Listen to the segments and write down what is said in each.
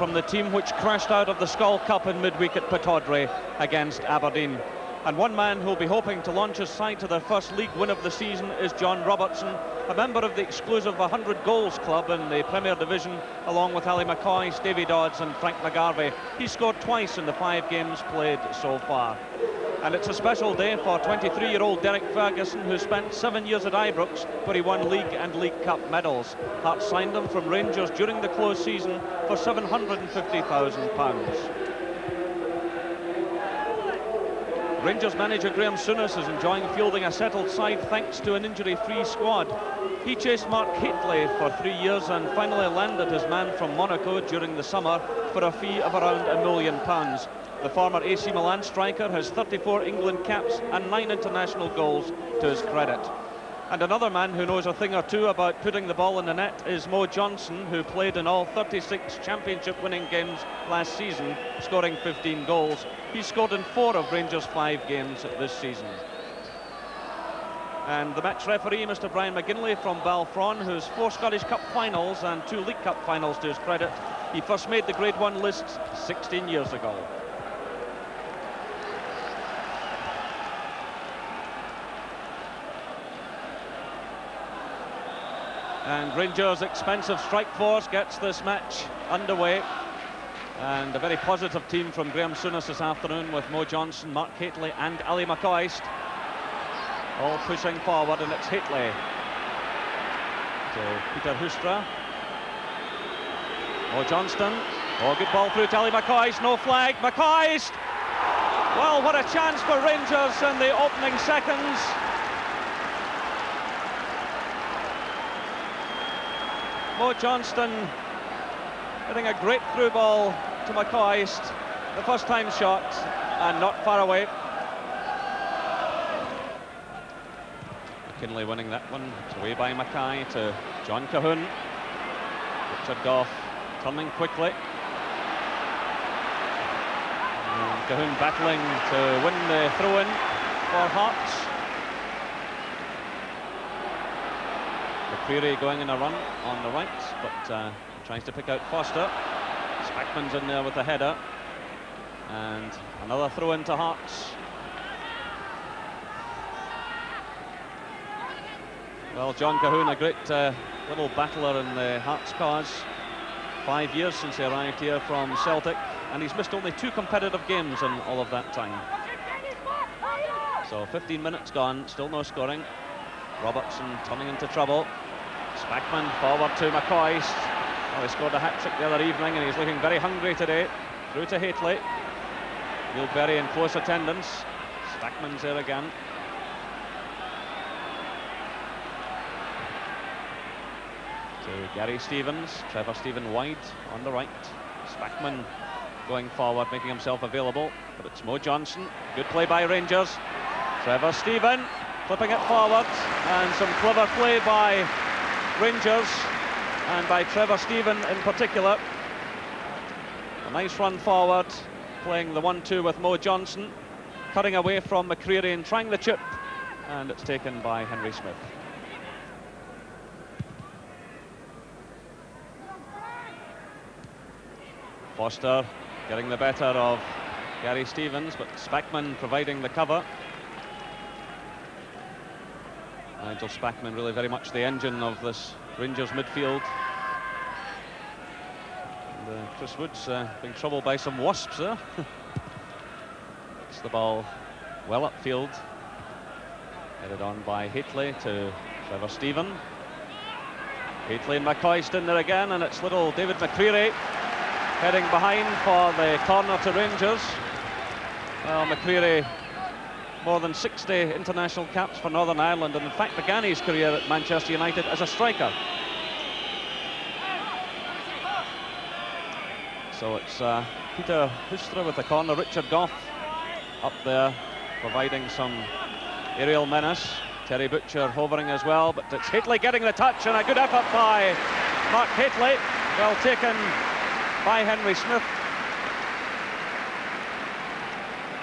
from the team which crashed out of the Skull Cup in midweek at Pittodrie against Aberdeen. And one man who'll be hoping to launch his side to their first league win of the season is John Robertson, a member of the exclusive 100 Goals Club in the Premier Division, along with Ali McCoy, Stevie Dodds and Frank McGarvey. He scored twice in the 5 games played so far. And it's a special day for 23-year-old Derek Ferguson, who spent 7 years at Ibrox, where he won League and League Cup medals. Hearts signed him from Rangers during the close season for £750,000. Rangers manager Graham Souness is enjoying fielding a settled side thanks to an injury-free squad. He chased Mark Hateley for 3 years and finally landed his man from Monaco during the summer for a fee of around £1 million. The former AC Milan striker has 34 England caps and 9 international goals to his credit. And another man who knows a thing or two about putting the ball in the net is Mo Johnston, who played in all 36 championship-winning games last season, scoring 15 goals. He scored in 4 of Rangers' 5 games this season. And the match referee, Mr. Brian McGinley from Balfron, who has 4 Scottish Cup finals and 2 League Cup finals to his credit. He first made the Grade 1 lists 16 years ago. And Rangers' expensive strike force gets this match underway. And a very positive team from Graham Souness this afternoon, with Mo Johnston, Mark Hateley and Ali McCoist all pushing forward, and it's Hateley to Peter Houstra. Mo Johnston, oh, good ball through to Ali McCoist, no flag, McCoist! Well, what a chance for Rangers in the opening seconds. Mo Johnston hitting a great through ball to McCoist, the first time shot, and not far away. McKinley winning that one. It's away by Mackay to John Cahoon. Richard Gough turning quickly. And Cahoon battling to win the throw-in for Hearts. McCreary going in a run on the right, but tries to pick out Foster. Spackman's in there with the header, and another throw into Hearts. Well, John Cahoon, a great little battler in the Hearts cause. 5 years since he arrived here from Celtic, and he's missed only 2 competitive games in all of that time. So 15 minutes gone, still no scoring. Robertson turning into trouble. Spackman forward to McCoist. Well, he scored a hat-trick the other evening, and he's looking very hungry today. Through to Hateley. Neil Berry in close attendance. Spackman's there again. To Gary Stevens. Trevor Stephen wide on the right. Spackman going forward, making himself available. But it's Mo Johnston. Good play by Rangers. Trevor Stephen flipping it forward, and some clever play by Rangers, and by Trevor Stephen in particular. A nice run forward, playing the 1-2 with Mo Johnston, cutting away from McCreary and trying the chip, and it's taken by Henry Smith. Foster getting the better of Gary Stevens, but Spackman providing the cover. Nigel Spackman really very much the engine of this Rangers midfield. And Chris Woods being troubled by some wasps there. It's the ball well upfield. Headed on by Hateley to Trevor Stephen. Hateley and McCoist in there again, and it's little David McCreary heading behind for the corner to Rangers. Well, McCreary, more than 60 international caps for Northern Ireland, and in fact began his career at Manchester United as a striker. So it's Peter Houstra with the corner. Richard Gough up there providing some aerial menace. Terry Butcher hovering as well, but it's Hateley getting the touch, and a good effort by Mark Hateley. Well taken by Henry Smith.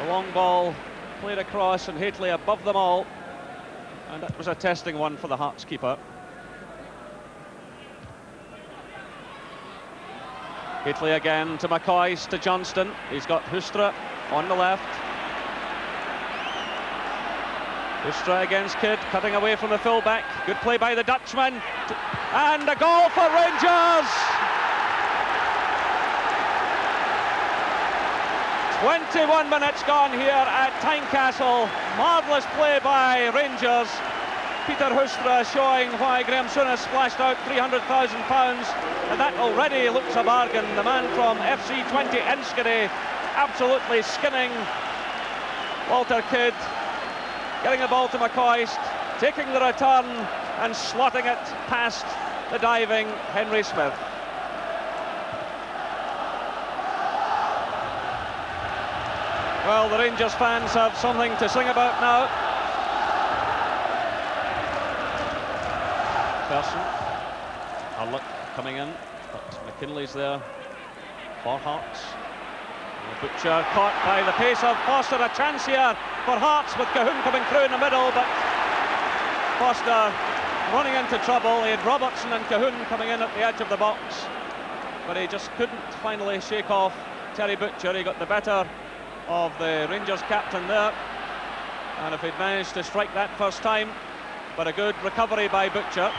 The long ball played across, and Hateley above them all, and that was a testing one for the Hearts keeper. Gately again to McCoist, to Johnston. He's got Hustra on the left. Hustra against Kidd, cutting away from the fullback. Good play by the Dutchman. And a goal for Rangers! 21 minutes gone here at Tynecastle. Marvellous play by Rangers. Peter Hustra showing why Graham Souness splashed out £300,000, and that already looks a bargain. The man from FC 20 Enschede absolutely skinning Walter Kidd, getting the ball to McCoist, taking the return and slotting it past the diving Henry Smith. Well, the Rangers fans have something to sing about now. Person, Harlock coming in, but McKinley's there for Hearts. Butcher caught by the pace of Foster. A chance here for Hearts with Kahun coming through in the middle, but Foster running into trouble. He had Robertson and Kahun coming in at the edge of the box, but he just couldn't finally shake off Terry Butcher. He got the better of the Rangers captain there, and if he'd managed to strike that first time, but a good recovery by Butcher.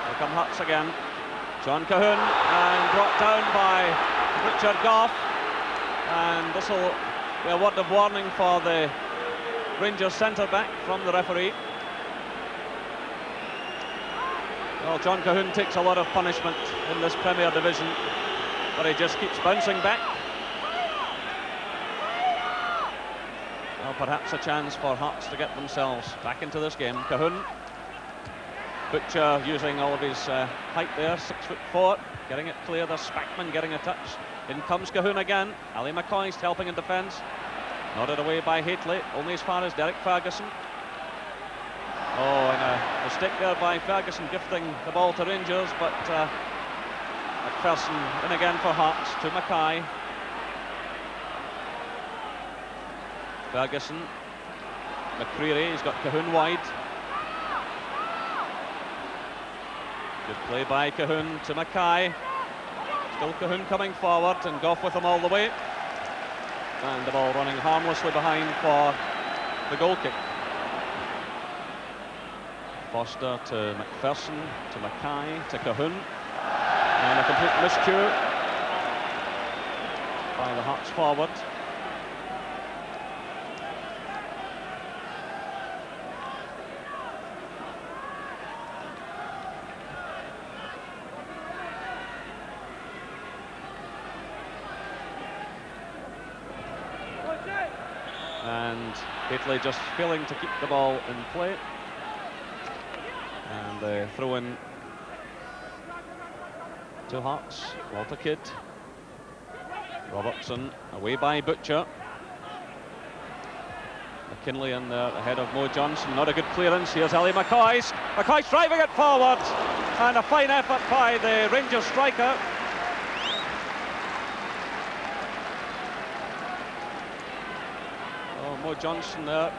Here come Hearts again. John Kahun, and brought down by Richard Goff, and this will be a word of warning for the Rangers centre-back from the referee. Well, John Kahun takes a lot of punishment in this Premier Division, but he just keeps bouncing back. Well, perhaps a chance for Hearts to get themselves back into this game. Kahun. Butcher using all of his height there, 6'4", getting it clear. There's Spackman getting a touch. In comes Kahun again. Ali McCoist helping in defence. Nodded away by Hateley, only as far as Derek Ferguson. Oh, and a mistake there by Ferguson, gifting the ball to Rangers, but McPherson in again for Hearts to Mackay. Ferguson, McCreary, he's got Kahun wide. Good play by Kahun to Mackay. Still Kahun coming forward, and Goff with him all the way. And the ball running harmlessly behind for the goal kick. Foster to McPherson, to Mackay, to Kahun. And a complete miscue by the Hearts forward. And Hateley just failing to keep the ball in play. And the throw in to Hearts. Walter Kidd. Robertson away by Butcher. McKinley in there ahead of Mo Johnson. Not a good clearance. Here's Ali McCoist. McCoist driving it forward. And a fine effort by the Rangers striker. Mo Johnson there,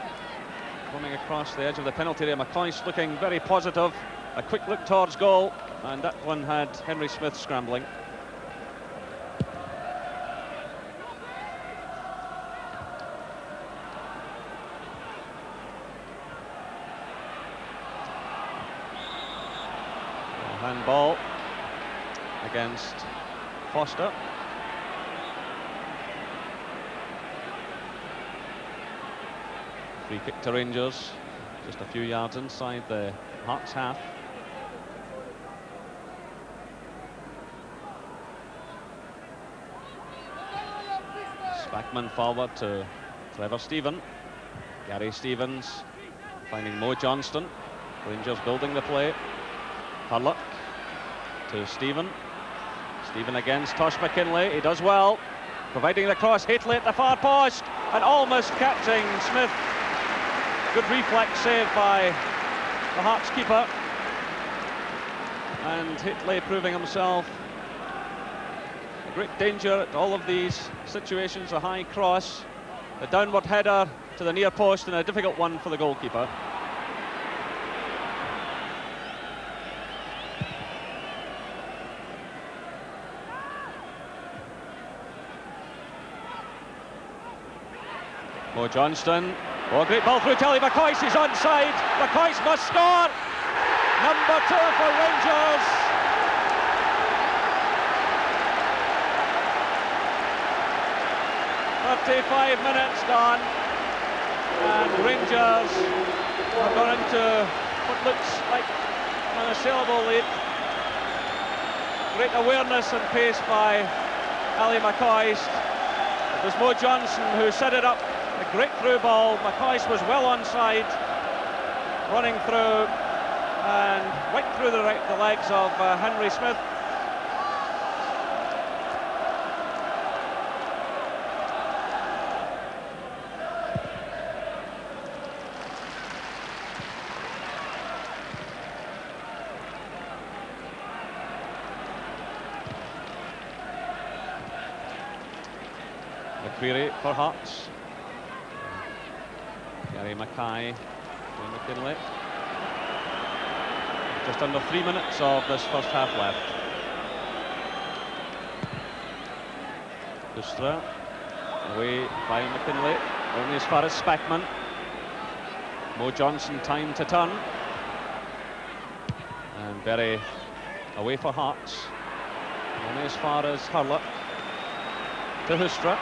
coming across the edge of the penalty area. McCoist looking very positive. A quick look towards goal, and that one had Henry Smith scrambling. Handball against Foster. Free kick to Rangers, just a few yards inside the Hearts half. Spackman forward to Trevor Stephen. Gary Stevens finding Mo Johnston. Rangers building the play. Harlock to Stephen. Stephen against Tosh McKinley. He does well, providing the cross. Hateley at the far post and almost catching Smith. Good reflex save by the Hearts keeper, and Hateley proving himself a great danger at all of these situations. A high cross, a downward header to the near post, and a difficult one for the goalkeeper. Mo Johnston. Oh, great ball through Telly McCoist. He's onside. McCoist must score. Number 2 for Rangers. "35 minutes gone, and Rangers have gone into what looks like an unassailable lead. Great awareness and pace by Ali McCoist. It was Mo Johnston who set it up. A great through ball. McCoist was well onside, running through and right through the legs of Henry Smith. McCreary for Hearts. Gary Mackay to McKinley. Just under 3 minutes of this first half left. Hustra away by McKinley, only as far as Spackman. Mo Johnston time to turn. And Berry away for Hearts, only as far as Hurlock. To Hustra.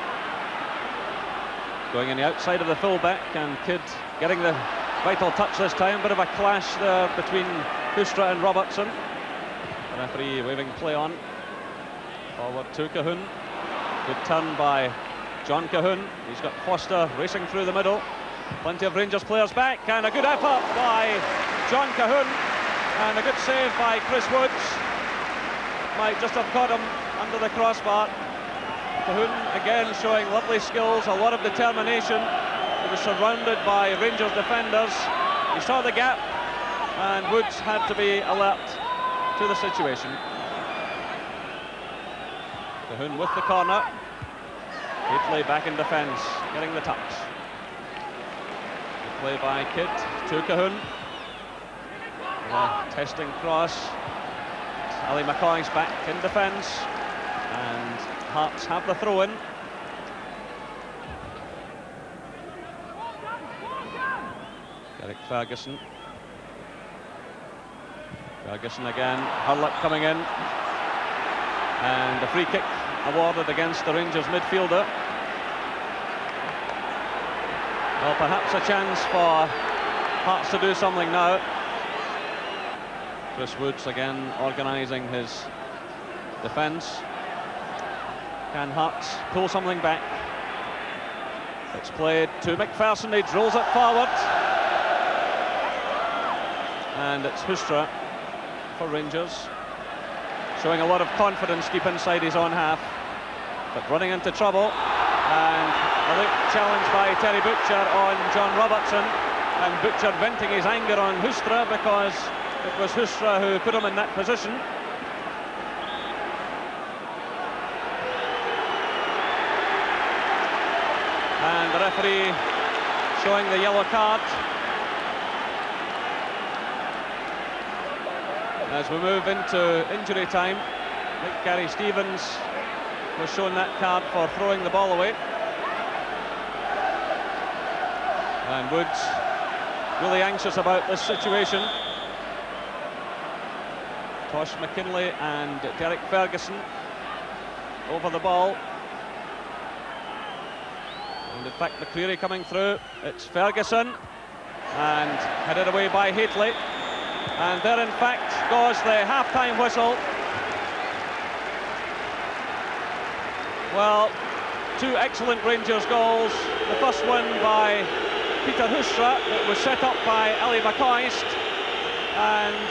Going in the outside of the fullback, and Kidd getting the vital touch this time. Bit of a clash there between Hustra and Robertson. The referee waving play on. Forward to Cahoon. Good turn by John Cahoon. He's got Foster racing through the middle. Plenty of Rangers players back, and a good effort by John Cahoon, and a good save by Chris Woods. Might just have caught him under the crossbar. Cahoon again showing lovely skills, a lot of determination. He was surrounded by Rangers defenders. He saw the gap, and Woods had to be alert to the situation. Cahoon with the corner. Gately back in defence, getting the touch. Good play by Kidd to Cahoon. Testing cross. Ali McCoy's back in defence, and Hearts have the throw-in. Derek Ferguson. Ferguson again. Hurlock coming in. And a free kick awarded against the Rangers midfielder. Well, perhaps a chance for Hearts to do something now. Chris Woods again organising his defence. Can Hearts pull something back? It's played to McPherson. He drills it forward. And it's Hustra for Rangers. Showing a lot of confidence deep inside his own half, but running into trouble. And a late challenge by Terry Butcher on John Robertson. And Butcher venting his anger on Hustra because it was Hustra who put him in that position. And the referee showing the yellow card. As we move into injury time, I think Gary Stevens was shown that card for throwing the ball away. And Woods really anxious about this situation. Tosh McKinley and Derek Ferguson over the ball. And in fact, McCreary coming through. It's Ferguson, and headed away by Hateley. And there, in fact, goes the half-time whistle. Well, two excellent Rangers goals. The first one by Peter Hustra. It was set up by Ali McCoist, and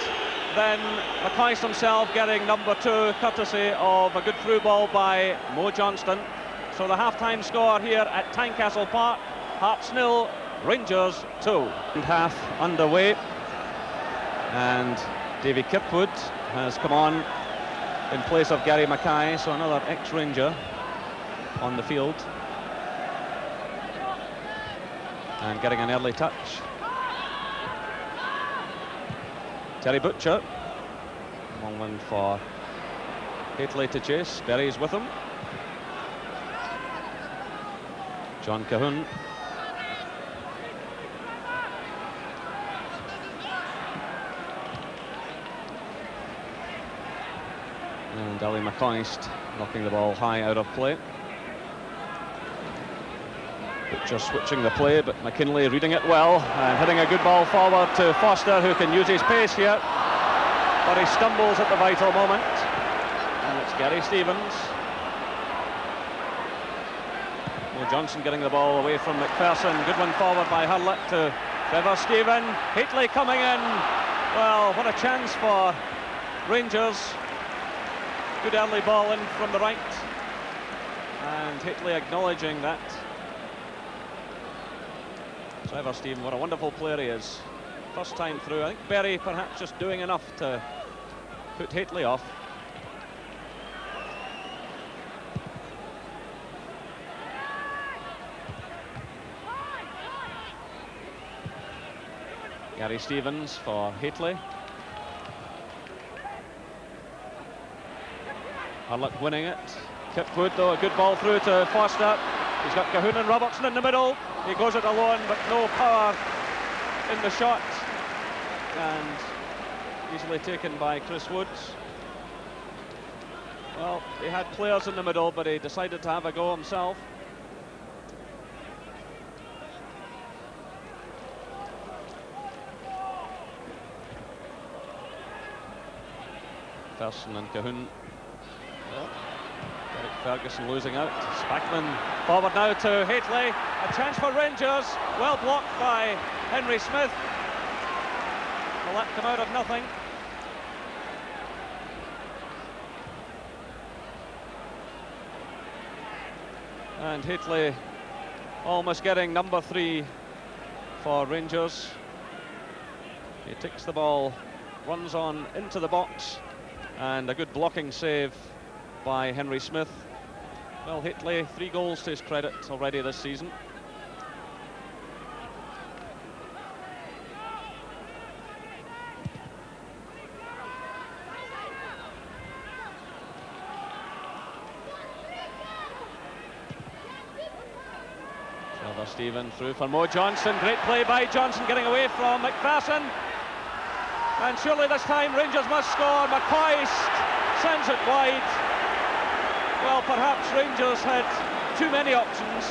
then McCoist himself getting number 2, courtesy of a good through ball by Mo Johnston. So the half-time score here at Tynecastle Park: Hearts 0, Rangers 2. And half underway, and Davy Kirkwood has come on in place of Gary Mackay, so another ex-Ranger on the field, and getting an early touch. Terry Butcher, long one for Hateley to chase. Berry's with him. John Cahoon And Ali McCoist knocking the ball high out of play. Butcher switching the play, but McKinlay reading it well and hitting a good ball forward to Foster, who can use his pace here. But he stumbles at the vital moment. And it's Gary Stevens. Mo Johnston getting the ball away from McPherson. Good one forward by Hurlick to Trevor Steven. Haitley coming in. Well, what a chance for Rangers. Good early ball in from the right. And Haitley acknowledging that. Trevor Steven, what a wonderful player he is. First time through. I think Berry perhaps just doing enough to put Haitley off. Gary Stevens for Haitley. Hurlick winning it. Kipwood though, a good ball through to Foster. He's got Cahoon and Robertson in the middle. He goes it alone, but no power in the shot. And easily taken by Chris Woods. Well, he had players in the middle, but he decided to have a go himself. Ferguson and Cahoon. Well, Derek Ferguson losing out. Spackman forward now to Haitley. A chance for Rangers. Well blocked by Henry Smith. Well, that come out of nothing. And Haitley almost getting number 3 for Rangers. He takes the ball, runs on into the box. And a good blocking save by Henry Smith. Well, Haitley, 3 goals to his credit already this season. Trevor Steven through for Mo Johnston. Great play by Johnston, getting away from McPherson. And surely this time Rangers must score. McCoist sends it wide. Well, perhaps Rangers had too many options.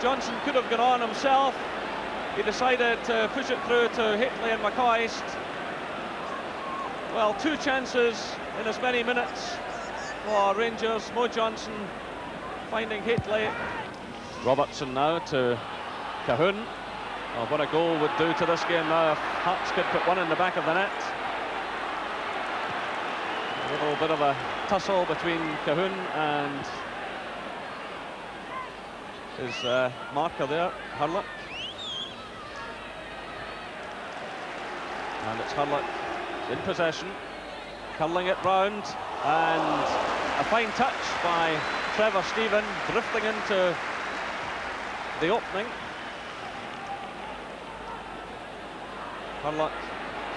Johnston could have gone on himself. He decided to push it through to Haitley and McCoist. Well, 2 chances in as many minutes for Rangers. Mo Johnston finding Haitley. Robertson now to Cahoon. Oh, what a goal would do to this game now if Hearts could put one in the back of the net. A little bit of a tussle between Cahoon and his marker there, Hurlick. And it's Hurlick in possession, curling it round, and a fine touch by Trevor Steven, drifting into the opening. Hurlick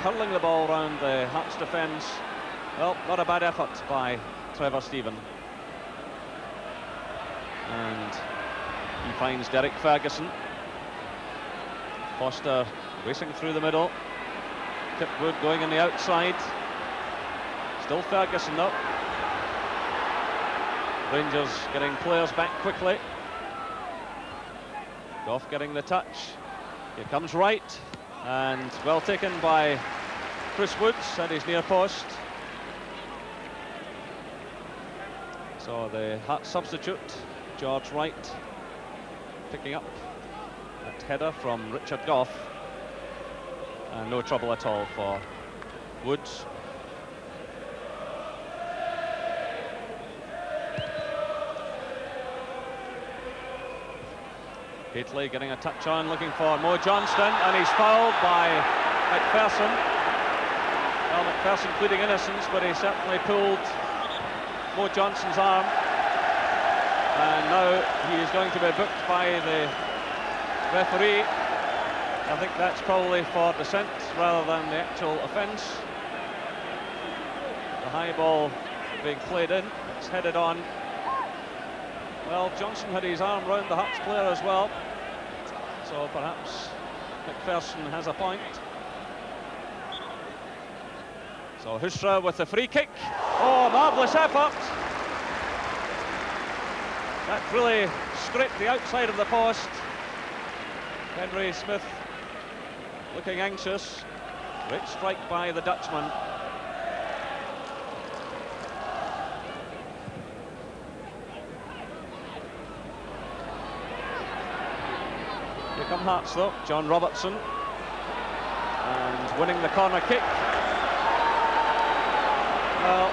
curling the ball round the Hearts defence. Well, not a bad effort by Trevor Steven. And he finds Derek Ferguson. Foster racing through the middle. Kipwood going on the outside. Still Ferguson though. Rangers getting players back quickly. Goff getting the touch. Here comes Wright. And well taken by Chris Woods at his near post. So the Hearts substitute, George Wright, picking up that header from Richard Goff. And no trouble at all for Woods. Haitley getting a touch on, looking for Mo Johnston, and he's fouled by McPherson. Well, McPherson pleading innocence, but he certainly pulled Mo Johnston's arm. And now he is going to be booked by the referee. I think that's probably for dissent rather than the actual offence. The high ball being played in, it's headed on. Well, Johnston had his arm round the Hearts player as well, so perhaps McPherson has a point. So Hushra with the free kick. Oh, marvellous effort. That really scraped the outside of the post. Henry Smith looking anxious. Great strike by the Dutchman. Here come Hearts though, John Robertson. And winning the corner kick. Well,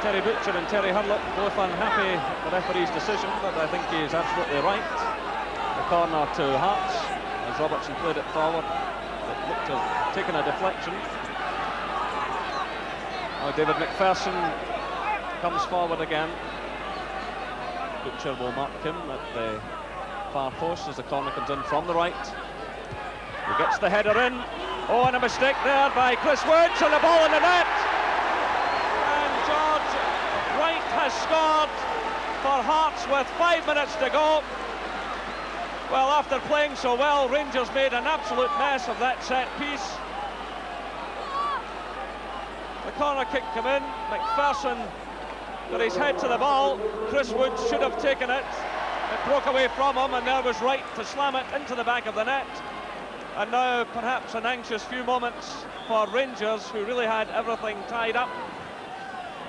Terry Butcher and Terry Hurlock both unhappy at the referee's decision, but I think he is absolutely right. The corner to Hearts, as Robertson played it forward. It looked to have taken a deflection. Now David McPherson comes forward again. Butcher will mark him at the far post as the corner comes in from the right. He gets the header in. Oh, and a mistake there by Chris Woods, and the ball in the net. Wright has scored for Hearts with 5 minutes to go. Well, after playing so well, Rangers made an absolute mess of that set piece. The corner kick came in, McPherson got his head to the ball. Chris Woods should have taken it. It broke away from him, and there was Wright to slam it into the back of the net. And now perhaps an anxious few moments for Rangers, who really had everything tied up.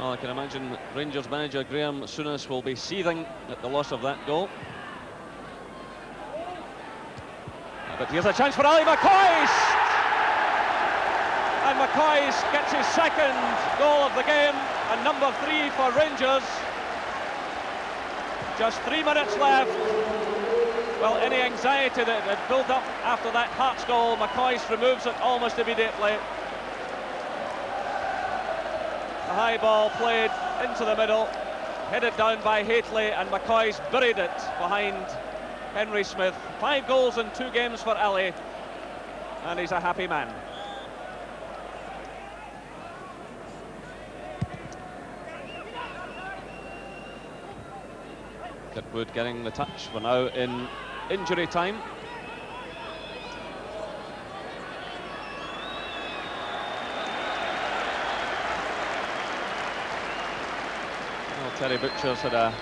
Well, I can imagine Rangers manager Graham Souness will be seething at the loss of that goal. But here's a chance for Ali McCoist! And McCoist gets his second goal of the game, and number 3 for Rangers. Just 3 minutes left. Well, any anxiety that had built up after that Hearts goal, McCoist removes it almost immediately. The high ball played into the middle, headed down by Hateley, and McCoist buried it behind Henry Smith. 5 goals in 2 games for Ali, and he's a happy man. Kirkwood getting the touch. We're now in injury time. Terry Butcher's had a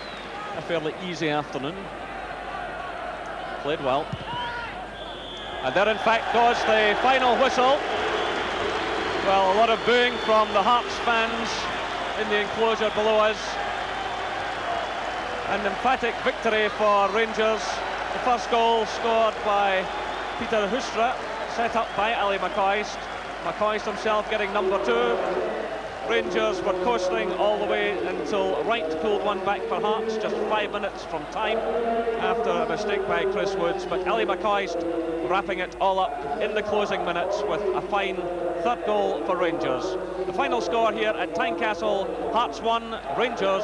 fairly easy afternoon. Played well. And there in fact goes the final whistle. Well, a lot of booing from the Hearts fans in the enclosure below us. An emphatic victory for Rangers. The first goal scored by Peter Hoostra, set up by Ali McCoist. McCoist himself getting number 2. Rangers were coasting all the way until Wright pulled one back for Hearts just 5 minutes from time after a mistake by Chris Woods, but Ali McCoist wrapping it all up in the closing minutes with a fine third goal for Rangers. The final score here at Tynecastle, Hearts 1, Rangers